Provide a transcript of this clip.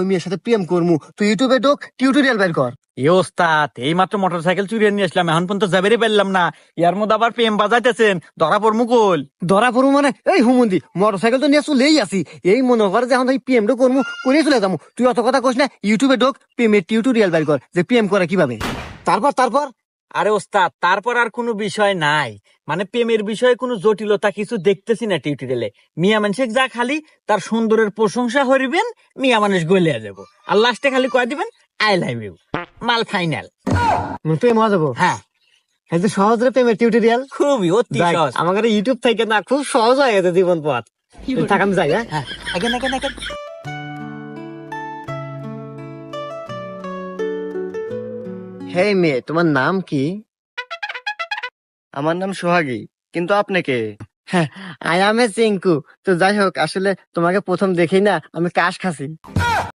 ওই মেয়ের সাথে প্রেম করমু, তুই ইউটিউবে ঢোক, টিউটোরিয়াল বের কর। এ ওস্তাদ, এই মাত্র মোটরসাইকেল চুরিয়ে নিয়ে আসলাম, এখন পর্যন্ত যাবেরই পারলাম না, ইয়ার মধ্যে আবার প্রেম বাজাইতেছেন, ধরা পড়মু কল। ধরা পড়বো মানে? এই হুমন্দি, মোটরসাইকেল তো নিয়ে চলেই আসি, এই মনে কর যে এখন ওই প্রেমটা করমু, করে চলে যাবো। তুই অত কথা কইস না, ইউটিউবে ঢোক, প্রেমের টিউটোরিয়াল বের কর, যে প্রেম করা কিভাবে। তারপর আরে ওস্তাদ, তারপর আর কোনো বিষয় নাই, মানে প্রেমের বিষয়ে কোনো জটিলতা কিছু দেখতেছি না টিউটোরিয়ালে। মিয়া মানুষ যা খালি তার সুন্দরের প্রশংসা করিবেন, মিয়া মানুষ গলিয়া যাব, আর লাস্টে খালি কয়ে দিবেন আই লাভ ইউ, মাল ফাইনাল। প্রেম হওয়া যাবো? হ্যাঁ, এই যে সহজ রে প্রেমের টিউটোরিয়াল, খুবই অতি সহজ। আমাদের ইউটিউব থেকে না খুব সহজ হয়ে গেছে জীবন পথ। থাক আমি যাই। হ্যাঁ, হ্যাঁ, আগেন আগেন আগেন। হে মেয়ে, তোমার নাম কি? আমার নাম সোহাগী, কিন্তু আপনি কে? I M A Chinku. তো যাই হোক, আসলে তোমাকে প্রথম দেখেই না আমি কাশ খাসি।